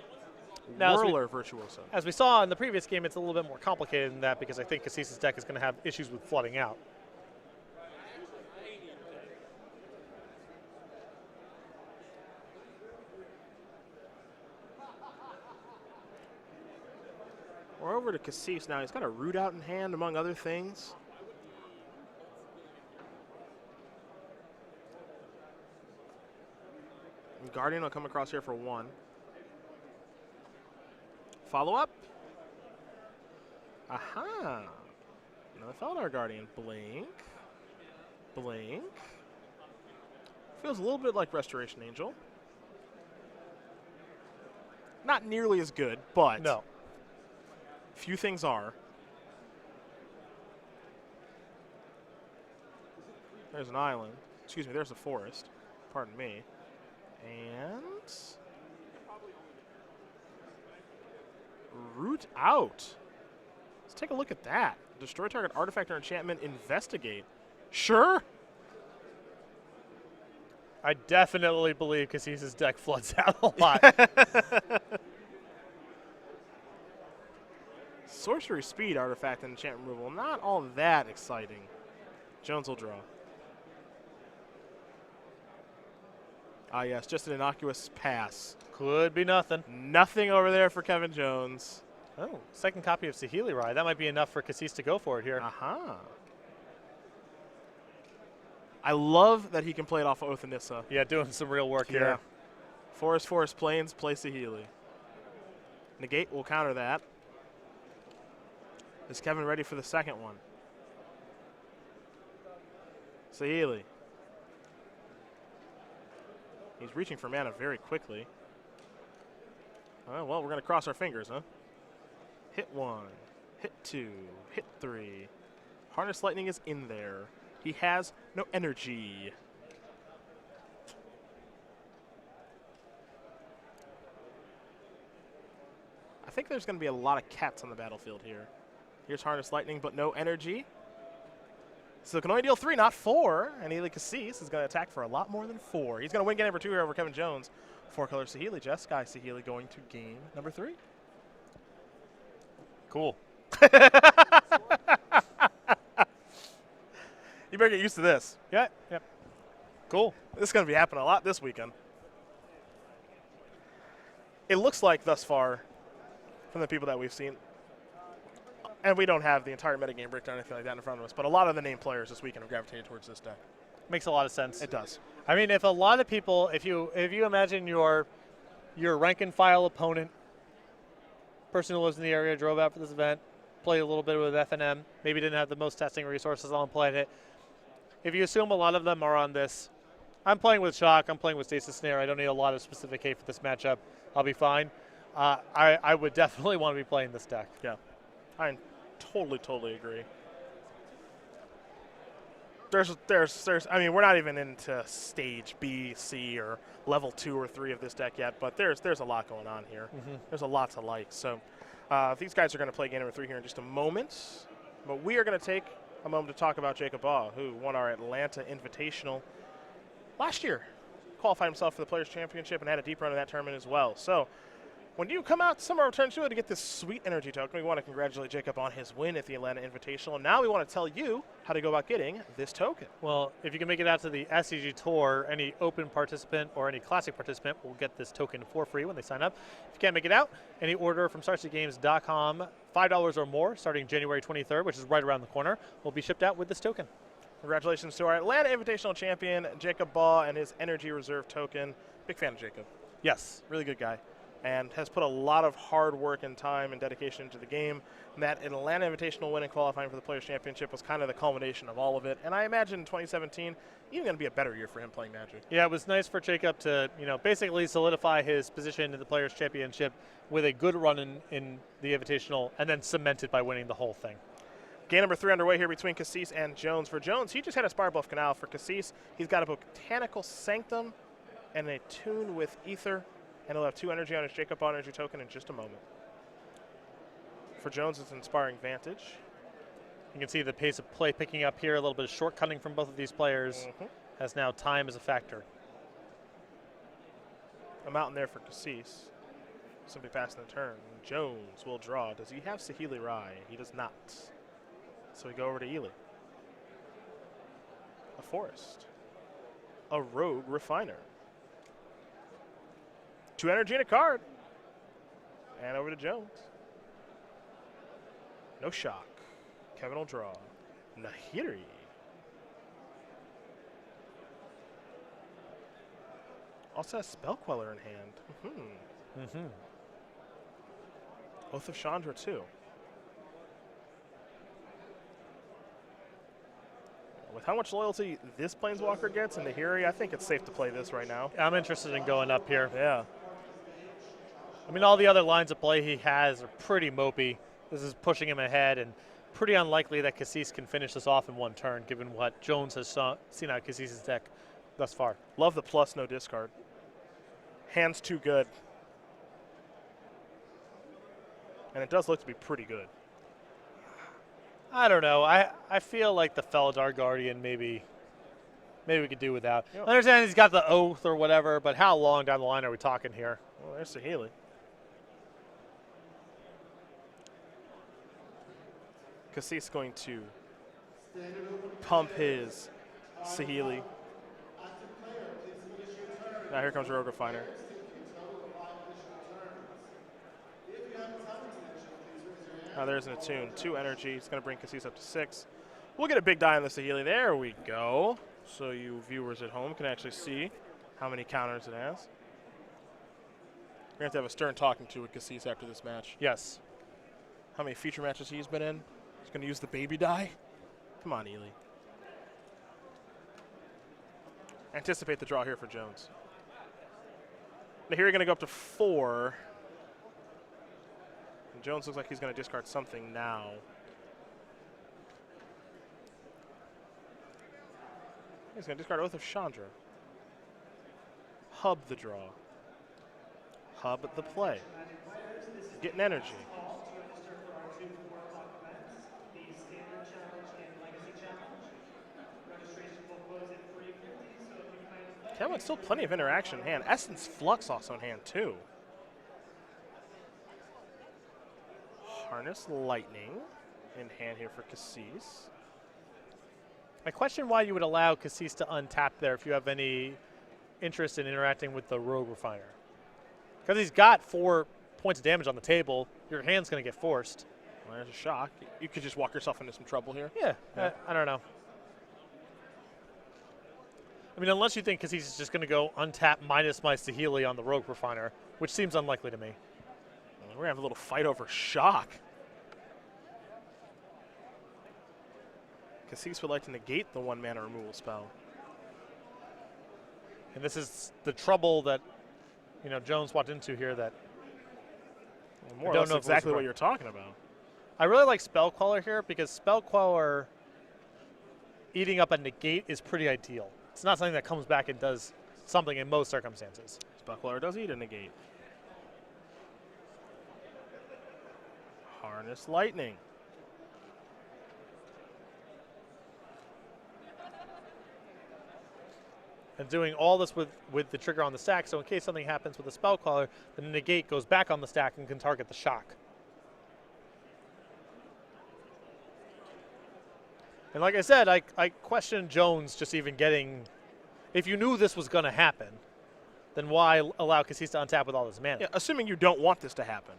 Now, Whirler Virtuoso. As we saw in the previous game, it's a little bit more complicated than that because I think Kassis' deck is going to have issues with flooding out. We're over to Kassis now. He's got a Root Out in hand, among other things. And Guardian will come across here for 1. Follow up. Aha. Another Felidar Guardian. Blink. Blink. Feels a little bit like Restoration Angel. Not nearly as good, but No. few things are. There's an island. Excuse me, there's a forest. Pardon me. And Root Out. Let's take a look at that. Destroy target artifact or enchantment, investigate. Sure. I definitely believe Kassis' deck floods out a lot. Sorcery Speed artifact and enchant removal. Not all that exciting. Jones will draw. Ah, yes, just an innocuous pass. Could be nothing. Nothing over there for Kevin Jones. Oh, second copy of Saheeli Rai. That might be enough for Kassis to go for it here. Aha. I love that he can play it off of Oath of Nissa. Yeah, doing some real work here. Forest, Plains, play Saheeli. Negate will counter that. Is Kevin ready for the second one? Saheeli. He's reaching for mana very quickly. Well, we're going to cross our fingers, huh? Hit 1, hit 2, hit 3. Harness Lightning is in there. He has no energy. I think there's going to be a lot of cats on the battlefield here. Here's Harness Lightning, but no energy. So can only deal 3, not 4. And Ely Kassis is going to attack for a lot more than 4. He's going to win game number 2 here over Kevin Jones. 4-color Saheeli. Jeskai Saheeli going to game number 3. Cool. You better get used to this. Yeah. Cool. This is going to be happening a lot this weekend. It looks like thus far, from the people that we've seen, and we don't have the entire metagame breakdown or anything like that in front of us, but a lot of the named players this weekend have gravitated towards this deck. Makes a lot of sense. It does. I mean, if a lot of people, if you imagine your rank and file opponent, person who lives in the area, drove out for this event, played a little bit with FNM, maybe didn't have the most testing resources on Planet. If you assume a lot of them are on this, I'm playing with Shock, I'm playing with Stasis Snare, I don't need a lot of specific hate for this matchup, I'll be fine. I would definitely want to be playing this deck. Yeah, I totally agree. I mean, we're not even into stage B, C, or level 2 or 3 of this deck yet, but there's a lot going on here. Mm-hmm. There's a lot to like. So these guys are going to play game number 3 here in just a moment, but we are going to take a moment to talk about Jacob Baugh, who won our Atlanta Invitational last year, qualified himself for the Players' Championship, and had a deep run in that tournament as well. So when you come out Summer Return to get this sweet energy token, we want to congratulate Jacob on his win at the Atlanta Invitational. And now we want to tell you how to go about getting this token. Well, if you can make it out to the SCG Tour, any open participant or any classic participant will get this token for free when they sign up. If you can't make it out, any order from StarCityGames.com, $5 or more, starting January 23rd, which is right around the corner, will be shipped out with this token. Congratulations to our Atlanta Invitational champion, Jacob Baugh, and his Energy Reserve token. Big fan of Jacob. Yes. Really good guy. And has put a lot of hard work and time and dedication into the game. And that Atlanta Invitational win and qualifying for the Players' Championship was kind of the culmination of all of it. And I imagine 2017 even going to be a better year for him playing Magic. Yeah, it was nice for Jacob to, basically solidify his position in the Players' Championship with a good run in the Invitational, and then cement it by winning the whole thing. Game number 3 underway here between Kassis and Jones. For Jones, he just had a Spire Bluff Canal. For Kassis, he's got a Botanical Sanctum and a Tune with Ether. And he'll have 2 energy on his Jacob Baugh energy token in just a moment. For Jones, it's Inspiring Vantage. You can see the pace of play picking up here, a little bit of shortcutting from both of these players, as now time is a factor. A mountain there for Kassis. Simply passing the turn. Jones will draw. Does he have Saheeli Rai? He does not. So we go over to Ely. A Forest. A Rogue Refiner. 2 energy and a card. And over to Jones. No Shock. Kevin will draw. Nahiri. Also has Spell Queller in hand. Oath of Chandra too. With how much loyalty this Planeswalker gets in Nahiri, I think it's safe to play this right now. I'm interested in going up here. Yeah. I mean, all the other lines of play he has are pretty mopey. This is pushing him ahead, and pretty unlikely that Kassis can finish this off in one turn, given what Jones has seen out of Kassis' deck thus far. Love the plus, no discard. Hand's too good. And it does look to be pretty good. I don't know. I feel like the Felidar Guardian maybe maybe we could do without. Yep. I understand he's got the oath or whatever, but how long down the line are we talking here? Well, there's Saheeli. Kassis going to pump his Saheeli. Now here comes Rogue Refiner. Now there's an attune. 2 energy. It's going to bring Kassis up to 6. We'll get a big die on the Saheeli. There we go. So you viewers at home can actually see how many counters it has. We're going to have a stern talking to with Kassis after this match. Yes. How many feature matches he's been in? He's going to use the baby die? Come on, Ely. Anticipate the draw here for Jones. Now here you're going to go up to 4. And Jones looks like he's going to discard something now. He's going to discard Oath of Chandra. Hub the draw. Hub the play. Getting energy. Kevin, still plenty of interaction in hand. Essence Flux also in hand too. Harness Lightning in hand here for Kassis. I question why you would allow Kassis to untap there if you have any interest in interacting with the Rogue Refiner. Because he's got 4 points of damage on the table, your hand's going to get forced. Well, there's a shock. You could just walk yourself into some trouble here. Yeah. I don't know. I mean, unless you think Kassis is just going to go untap minus my Saheeli on the Rogue Refiner, which seems unlikely to me. We're going to have a little fight over shock. Kassis would like to negate the 1-mana removal spell. And this is the trouble that, Jones walked into here that Well, more or less exactly what you're talking about. I really like Spell Queller here because Spell Queller eating up a negate is pretty ideal. It's not something that comes back and does something in most circumstances. Spell Queller does eat a negate. Harness Lightning. And doing all this with the trigger on the stack, so in case something happens with the Spell Queller, the negate goes back on the stack and can target the shock. And like I said, I question Jones just even getting... If you knew this was going to happen, then why allow Kassis to untap with all this mana? Yeah, assuming you don't want this to happen.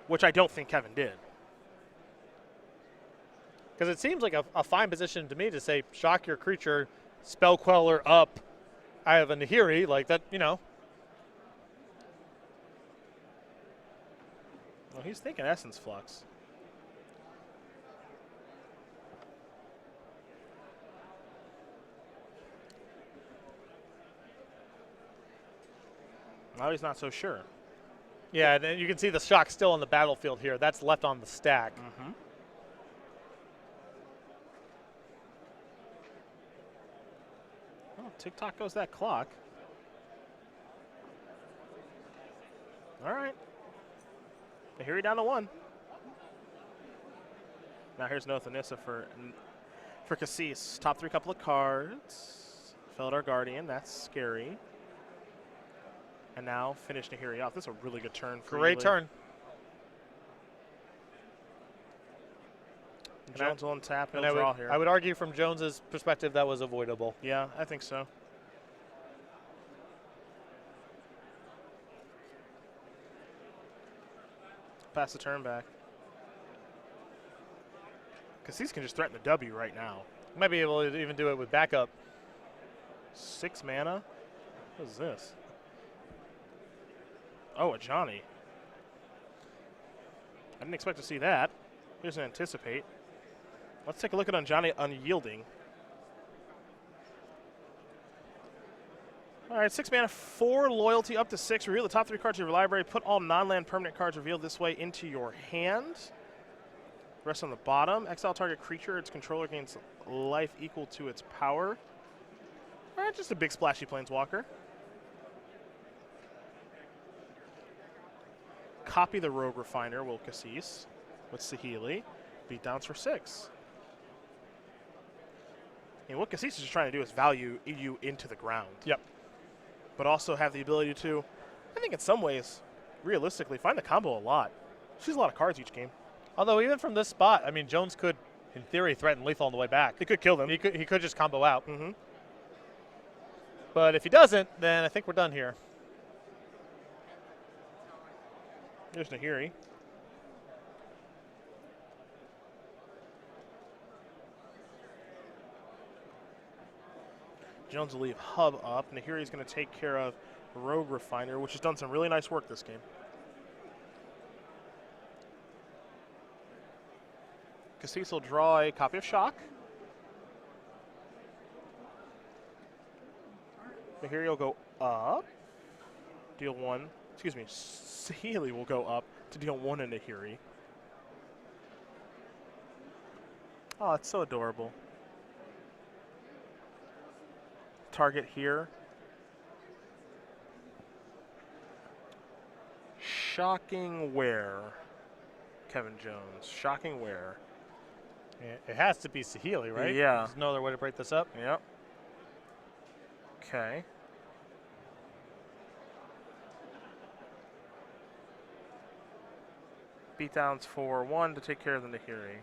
Which I don't think Kevin did. Because it seems like a fine position to me to say, shock your creature, Spell Queller up, I have a Nahiri, like that, Well, he's thinking Essence Flux. Now he's not so sure. Yeah, and you can see the shock still on the battlefield here. That's left on the stack. Mm-hmm. Well, tick-tock goes that clock. All right. Here down to 1. Now here's Nothanissa for Kassis. Top 3 couple of cards. Feldar Guardian, that's scary. And now finish Nahiri off. This is a really good turn for Great Ely. turn. Jones will untap. He'll And draw here. I would argue from Jones's perspective that was avoidable. Yeah, I think so. Pass the turn back. Kassis can just threaten the W right now. Might be able to even do it with backup. 6 mana? What is this? Oh, a Johnny. I didn't expect to see that. Here's an Anticipate. Let's take a look at Johnny Unyielding. All right, 6 mana, 4 loyalty, up to 6. Reveal the top 3 cards of your library. Put all non-land permanent cards revealed this way into your hand. Rest on the bottom. Exile target creature. Its controller gains life equal to its power. All right, just a big splashy planeswalker. Copy the Rogue Refiner, will Kassis, with Saheeli. Beatdowns for 6. And what Kassis is trying to do is value you into the ground. Yep. But also have the ability to, I think in some ways, realistically, find the combo a lot. She's a lot of cards each game. Although even from this spot, I mean, Jones could, in theory, threaten lethal on the way back. He could kill them. He could just combo out. Mm-hmm. But if he doesn't, then I think we're done here. There's Nahiri. Jones will leave Hub up. Nahiri's going to take care of Rogue Refiner, which has done some really nice work this game. Kassis will draw a copy of Shock. Nahiri will go up. Deal 1. Excuse me. Saheeli will go up to deal 1 in Nahiri. Oh, it's so adorable. Target here. Shocking where? Kevin Jones. Shocking where? It has to be Saheeli, right? Yeah. There's no other way to break this up. Yep. Okay. Beatdowns for 1 to take care of the Nahiri.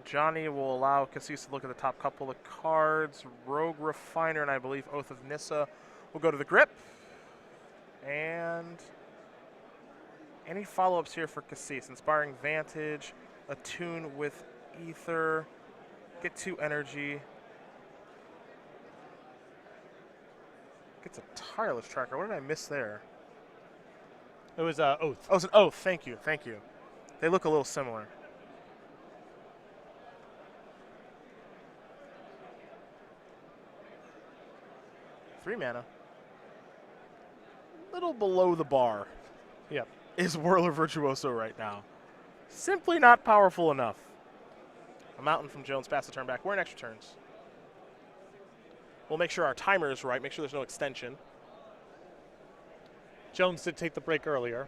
Johnny will allow Kassis to look at the top couple of cards. Rogue Refiner and I believe Oath of Nissa will go to the grip. And any follow-ups here for Kassis? Inspiring Vantage, Attune with Ether, get 2 energy. Gets a Tireless Tracker. What did I miss there? It was Oath. Oh, it's an Oath. Thank you. Thank you. They look a little similar. Three mana. Little below the bar. Yep. Is Whirler Virtuoso right now. Simply not powerful enough. A Mountain from Jones, pass the turn back. We're in extra turns. We'll make sure our timer is right, make sure there's no extension. Jones did take the break earlier.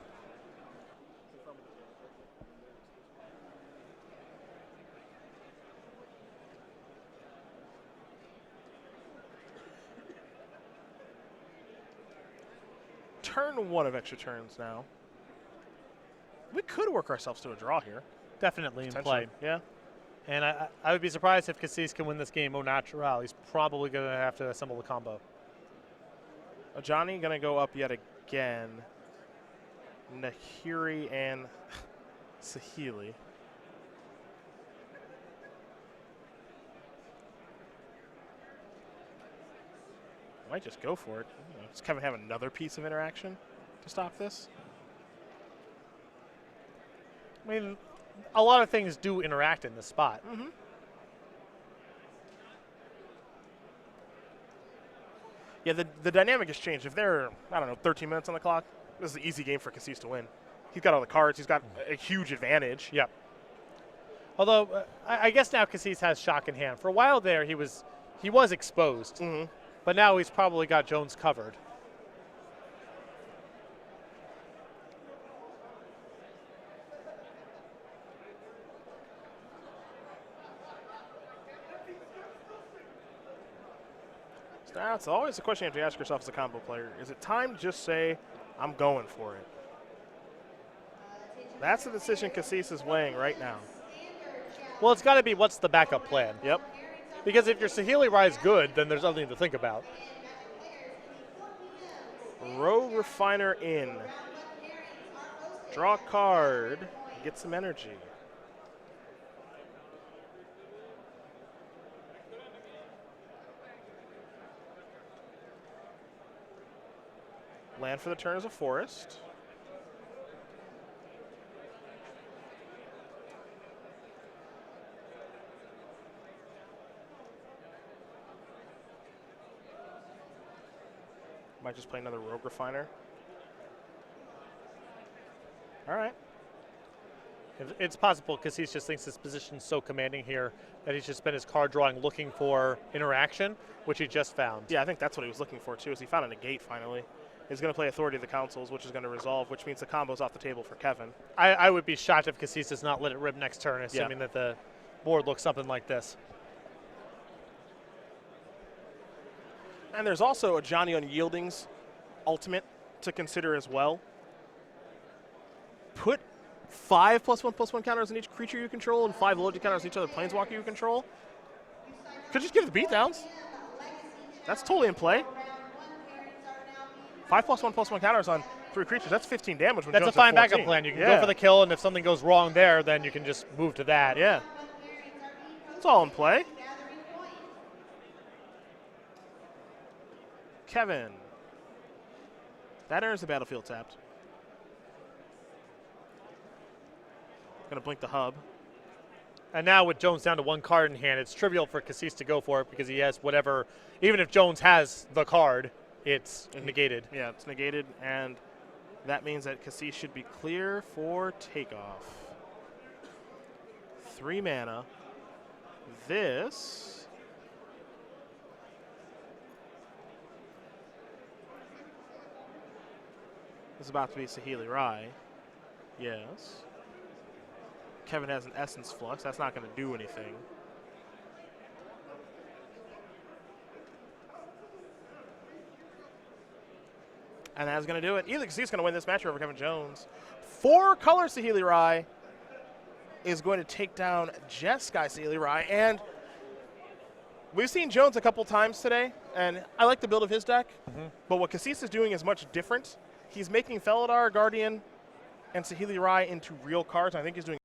Turn 1 of extra turns now. We could work ourselves to a draw here. Definitely in play. Yeah. And I would be surprised if Kassis can win this game au natural. He's probably going to have to assemble the combo. Johnny going to go up yet again. Nahiri and Saheeli. Might just go for it. Does Kevin have another piece of interaction to stop this? I mean, a lot of things do interact in this spot. Mm-hmm. Yeah, the dynamic has changed. If there are, 13 minutes on the clock, this is an easy game for Kassis to win. He's got all the cards. He's got a huge advantage. Yep. Although, I guess now Kassis has Shock in hand. For a while there, he was exposed. Mm-hmm. But now he's probably got Jones covered. Now, it's always a question you have to ask yourself as a combo player. Is it time to just say, I'm going for it? That's the decision Kassis is weighing right now. Well, it's got to be what's the backup plan. Yep. Because if your Saheeli Rise good, then there's nothing to think about. Rogue Refiner in. Draw a card. Get some energy. Land for the turn is a forest. Might just play another Rogue Refiner. All right. It's possible Kassis just thinks his position's so commanding here that he's just spent his card drawing looking for interaction, which he just found. Yeah, I think that's what he was looking for, too, is he found a negate finally. He's going to play Authority of the Councils, which is going to resolve, which means the combo's off the table for Kevin. I would be shocked if Kassis does not let it rip next turn, assuming that the board looks something like this. And there's also a Johnny Unyielding's ultimate to consider as well. Put 5 +1/+1 counters on each creature you control and 5 loyalty counters on each other planeswalker you control. Could just give the beatdowns. That's totally in play. 5 +1/+1 counters on 3 creatures. That's 15 damage. When That's Jones a fine at 14. backup plan. You can go for the kill, and if something goes wrong there, then you can just move to that. Yeah. It's all in play. Kevin. That enters the battlefield tapped. Gonna blink the hub. And now with Jones down to 1 card in hand, it's trivial for Kassis to go for it because he has whatever. Even if Jones has the card, it's negated. Yeah, it's negated, and that means that Kassis should be clear for takeoff. 3 mana. This is about to be Saheeli Rai. Yes. Kevin has an Essence Flux. That's not going to do anything. And that's going to do it. Either Kassis is going to win this match over Kevin Jones. 4 colors Saheeli Rai is going to take down Jeskai Saheeli Rai. And we've seen Jones a couple times today, and I like the build of his deck. But what Kassis is doing is much different. He's making Felidar, Guardian, and Saheeli Rai into real cards. I think he's doing